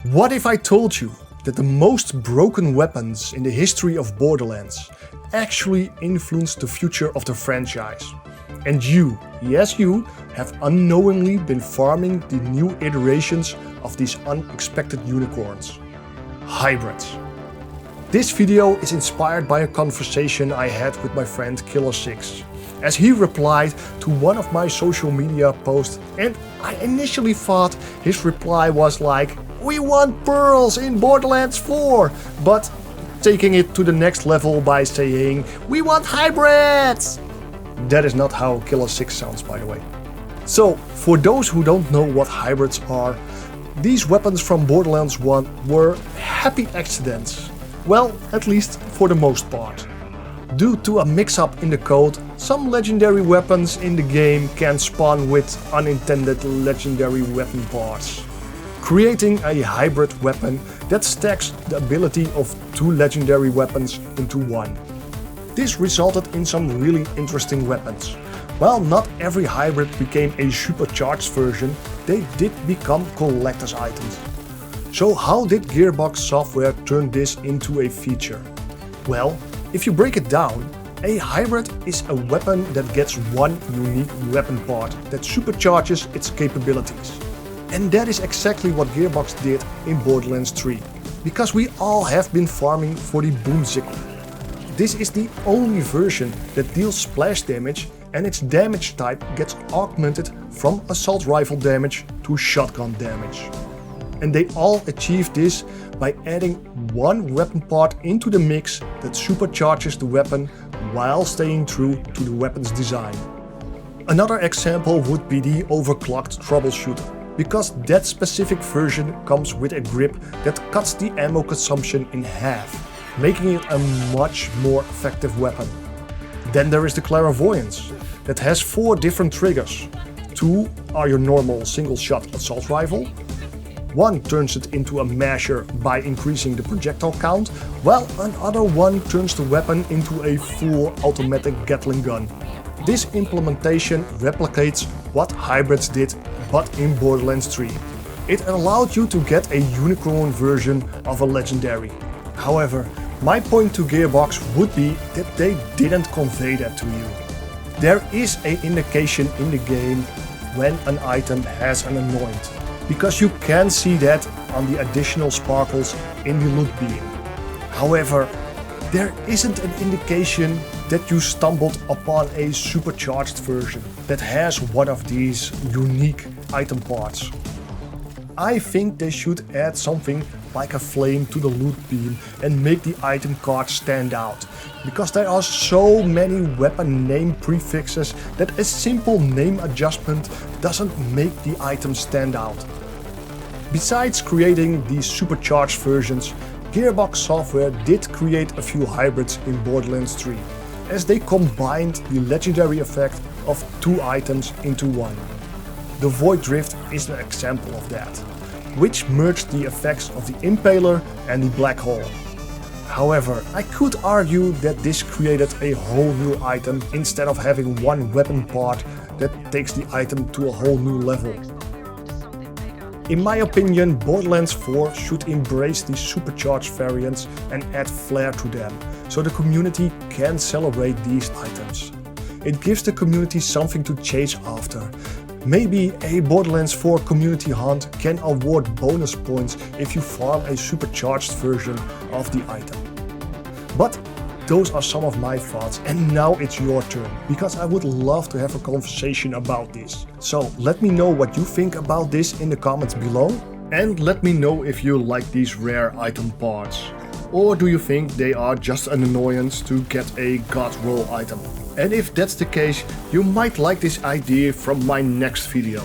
What if I told you that the most broken weapons in the history of Borderlands actually influenced the future of the franchise? And you, yes you, have unknowingly been farming the new iterations of these unexpected unicorns. Hybrids. This video is inspired by a conversation I had with my friend Killer6, as he replied to one of my social media posts, and I initially thought his reply was like, "We want pearls in Borderlands 4, but taking it to the next level by saying, "We want hybrids!" That is not how Killer6 sounds, by the way. So, for those who don't know what hybrids are, these weapons from Borderlands 1 were happy accidents. Well, at least for the most part. Due to a mix-up in the code, some legendary weapons in the game can spawn with unintended legendary weapon parts, creating a hybrid weapon that stacks the ability of two legendary weapons into one. This resulted in some really interesting weapons. While not every hybrid became a supercharged version, they did become collector's items. So how did Gearbox Software turn this into a feature? Well, if you break it down, a hybrid is a weapon that gets one unique weapon part that supercharges its capabilities. And that is exactly what Gearbox did in Borderlands 3, because we all have been farming for the Boom Sickle. This is the only version that deals splash damage, and its damage type gets augmented from assault rifle damage to shotgun damage. And they all achieve this by adding one weapon part into the mix that supercharges the weapon while staying true to the weapon's design. Another example would be the Overclocked Troubleshooter, because that specific version comes with a grip that cuts the ammo consumption in half, making it a much more effective weapon. Then there is the Clairvoyance, that has 4 different triggers. 2 are your normal single-shot assault rifle. 1 turns it into a masher by increasing the projectile count, while another one turns the weapon into a full automatic Gatling gun. This implementation replicates what hybrids did, but in Borderlands 3. It allowed you to get a unicorn version of a legendary. However, my point to Gearbox would be that they didn't convey that to you. There is an indication in the game when an item has an anoint, because you can see that on the additional sparkles in the loot beam. However, there isn't an indication that you stumbled upon a supercharged version that has one of these unique item parts. I think they should add something like a flame to the loot beam and make the item card stand out, because there are so many weapon name prefixes that a simple name adjustment doesn't make the item stand out. Besides creating these supercharged versions, Gearbox Software did create a few hybrids in Borderlands 3, as they combined the legendary effect of 2 items into one. The Void Drift is an example of that, which merged the effects of the Impaler and the Black Hole. However, I could argue that this created a whole new item instead of having one weapon part that takes the item to a whole new level. In my opinion, Borderlands 4 should embrace these supercharged variants and add flair to them, so the community can celebrate these items. It gives the community something to chase after. Maybe a Borderlands 4 community hunt can award bonus points if you farm a supercharged version of the item. But those are some of my thoughts, and now it's your turn, because I would love to have a conversation about this. So let me know what you think about this in the comments below, and let me know if you like these rare item parts. Or do you think they are just an annoyance to get a god roll item? And if that's the case, you might like this idea from my next video.